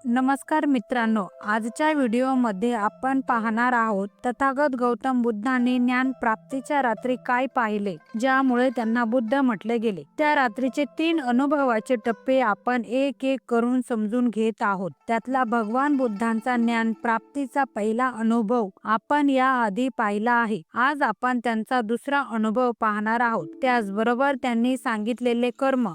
नमस्कार मित्रांनो, आजच्या व्हिडिओमध्ये आपण पाहणार आहोत तथागत गौतम बुद्धांनी ज्ञान प्राप्तीच्या रात्री काय पाहिले ज्यामुळे त्यांना बुद्ध म्हटले गेले। त्या रात्रीचे 3 अनुभवाचे टप्पे आपण एक एक करून समजून घेत आहोत। त्यातला भगवान बुद्धांचा ज्ञान प्राप्तीचा पहिला अनुभव आपण याआधी पाहिला आहे। आज आपण त्यांचा दुसरा अनुभव पाहणार आहोत। त्याचबरोबर त्यांनी सांगितलेले कर्म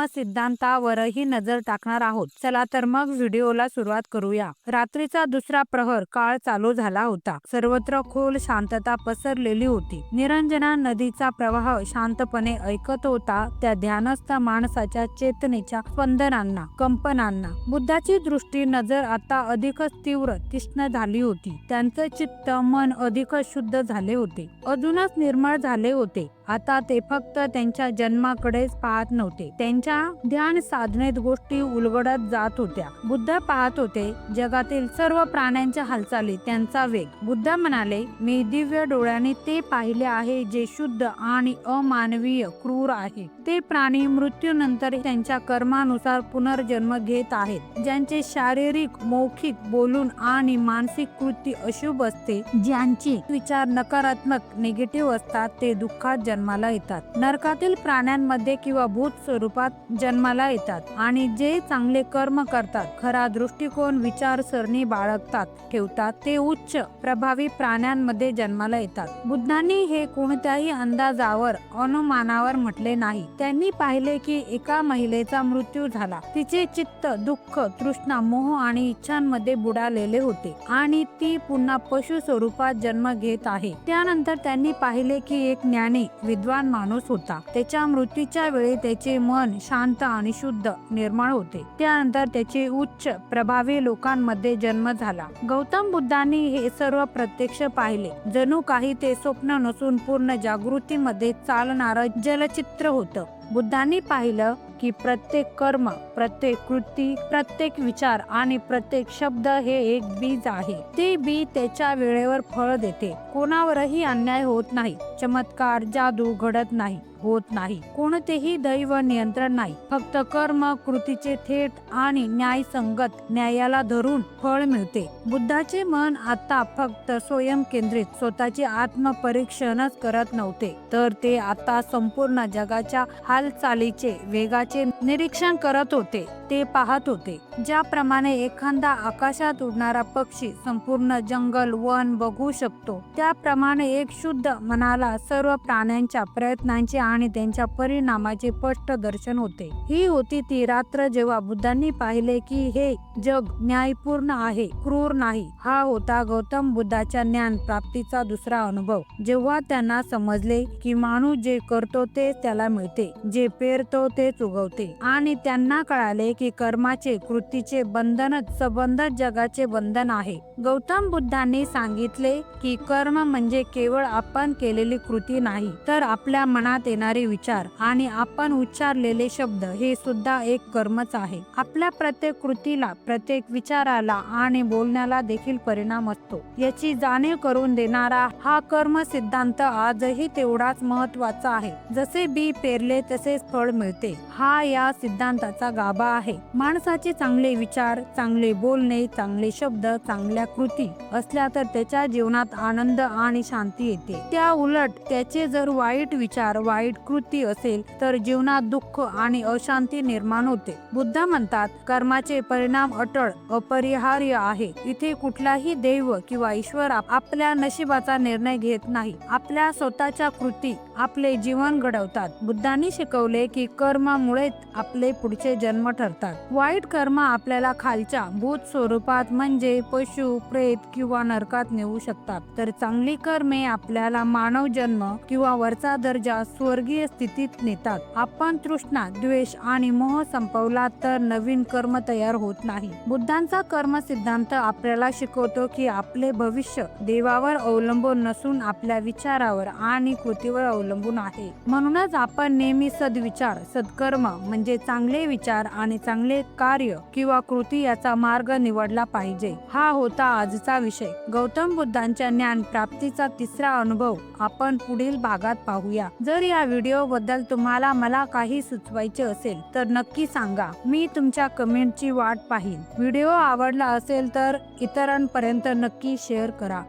सिद्धांतावरही नजर टाकणार आहोत। चला तर मग व्हिडिओला सुरुवात करूया। रात्रीचा दुसरा प्रहर, काळ चालू झाला होता। सर्वत्र खोल शांतता पसरलेली होती। निरंजना नदीचा प्रवाह शांतपणे ऐकत होता त्या ध्यानस्थ माणसाच्या चेतनेच्या स्पंदनांना, कंपनांना। बुद्धाची दृष्टी, नजर आता अधिकच तीव्र, तीक्ष्ण झाली होती। त्यांचे चित्त, मन अधिकच शुद्ध झाले होते, अजूनच निर्मळ झाले होते। आता ते फक्त त्यांच्या जन्माकडेच पाहत नव्हते, त्यांच्या ध्यान साधनेत गोष्टी उलगडत जात होत्या। बुद्ध पाहत होते जगातील सर्व प्राण्यांच्या हालचाली, त्यांचा वेग। बुद्ध म्हणाले, मी दिव्य डोळ्यांनी ते पाहिले आहे जे शुद्ध आणि अमानवीय, क्रूर आहे। ते प्राणी मृत्यूनंतर त्यांच्या कर्मानुसार पुनर्जन्म घेत आहेत, ज्यांचे शारीरिक, मौखिक, बोलून आणि मानसिक कृती अशुभ असते, ज्यांचे विचार नकारात्मक, निगेटिव्ह असतात, ते दुःखात जन्माला येतात, नरकातील प्राण्यांमध्ये किंवा भूत स्वरूपात जन्माला येतात। आणि जे चांगले कर्म करतात, खरा दृष्टिकोन, विचारसरणी बाळगतात, ठेवतात, ते उच्च प्रभावी प्राण्यांमध्ये जन्माला येतात। बुद्धांनी हे कोणत्याही अंदाजावर, अनुमानावर म्हटले नाही। त्यांनी पाहिले की एका महिलेचा मृत्यू झाला। तिचे चित्त दुःख, तृष्णा, मोह आणि इच्छांमध्ये बुडालेले होते आणि ती पुन्हा पशु स्वरूपात जन्म घेत आहे। त्यानंतर त्यांनी पाहिले की एक ज्ञानी, विद्वान माणूस होता। त्याच्या मृत्यूच्या वेळी त्याचे मन शांत आणि शुद्ध, निर्मळ होते। त्यानंतर त्याचे उच्च प्रभावी लोकांमध्ये जन्म झाला। गौतम बुद्धांनी हे सर्व प्रत्यक्ष पाहिले, जणू काही ते स्वप्न नसून पूर्ण जागृतीमध्ये चालणारं जलचित्र होतं। बुद्धांनी पाहिलं की प्रत्येक कर्म, प्रत्येक कृती, प्रत्येक विचार आणि प्रत्येक शब्द हे एक बीज आहे। ते बी त्याच्या वेळेवर फळ देते। कोणावरही अन्याय होत नाही, चमत्कार, जादू घडत नाही, होत नाही, कोणतेही दैव नियंत्रण नाही। फक्त कर्म, कृतीचे थेट आणि न्यायसंगत न्यायाला धरून फळ मिळते। बुद्धाचे मन आता फक्त स्वयं केंद्रित, स्वतःचे आत्मपरीक्षणच करत नव्हते, तर ते आता संपूर्ण जगाच्या हालचालीचे, वेगाचे निरीक्षण करत होते। ते पाहत होते ज्याप्रमाणे एखादा आकाशात उडणारा पक्षी संपूर्ण जंगल, वन बघू शकतो, त्याप्रमाणे एक शुद्ध मनाला सर्व प्राण्यांच्या प्रयत्नांचे आणि त्यांच्या परिणामाचे स्पष्ट दर्शन होते। ही होती ती रात्र जेव्हा बुद्धांनी पाहिले की हे जग न्यायपूर्ण आहे, क्रूर नाही। हा होता गौतम बुद्धाच्या ज्ञान प्राप्तीचा दुसरा अनुभव, जेव्हा त्यांना समजले की माणूस जे करतो तेच त्याला मिळते, जे पेरतो तेच उगवते। आणि त्यांना कळाले की कर्माचे, कृतीचे बंधनच संबंधित जगाचे बंधन आहे। गौतम बुद्धांनी सांगितले की कर्म म्हणजे केवळ आपण केलेली कृती नाही, तर आपल्या मनात येणारे विचार आणि आपण उच्चारलेले शब्द हे सुद्धा एक कर्मच आहे। आपल्या प्रत्येक कृतीला, प्रत्येक विचाराला आणि बोलण्याला देखील परिणाम असतो, याची जाणीव करून देणारा हा कर्म सिद्धांत आजही तेवढाच महत्त्वाचा आहे। जसे बी पेरले तसेच फळ मिळते, हा या सिद्धांताचा गाभा आहे। माणसाचे चांगले विचार, चांगले बोलणे, चांगले शब्द, चांगल्या कृती असल्या तर त्याच्या जीवनात आनंद आणि शांती येते। त्या उलट त्याचे जर वाईट विचार, वाईट कृती असेल तर जीवनात दुःख आणि अशांती निर्माण होते। बुद्ध म्हणतात, कर्माचे परिणाम अटळ, अपरिहार्य आहे। इथे कुठलाही देव किंवा ईश्वर आपल्या नशिबाचा निर्णय घेत नाही, आपल्या स्वतःच्या कृती आपले जीवन घडवतात। बुद्धांनी शिकवले की कर्मामुळेच आपले पुढचे जन्म ठरतात। वाईट कर्म आपल्याला खालच्या भूत स्वरूपात म्हणजे पशु, प्रेत किंवा नरकात नेऊ शकतात, तर चांगली कर्मे आपल्याला मानव जन्म किंवा वरचा दर्जा, स्वर्गीय स्थितीत नेतात। आपण तृष्णा, द्वेष आणि मोह संपवला तर नवीन कर्म तयार होत नाही। बुद्धांचा कर्म सिद्धांत आपल्याला शिकवतो की आपले भविष्य देवावर अवलंबून नसून आपल्या विचारावर आणि कृतीवर अवलंबून आहे। म्हणूनच आपण नेहमी सद्विचार, सत्कर्म म्हणजे चांगले विचार आणि चांगले कार्य किंवा कृती याचा मार्ग निवडला पाहिजे। हा होता आजचा विषय, गौतम बुद्धांच्या ज्ञान प्राप्तीचा तिसरा अनुभव आपण आपण पुढील भागात पाहूया. जर या व्हिडिओ बद्दल तुम्हाला मला काही सुचवायचे असेल तर नक्की सांगा. मी तुमच्या कमेंटची वाट पाहीन. व्हिडिओ आवडला असेल तर इतरांपर्यंत नक्की शेअर करा.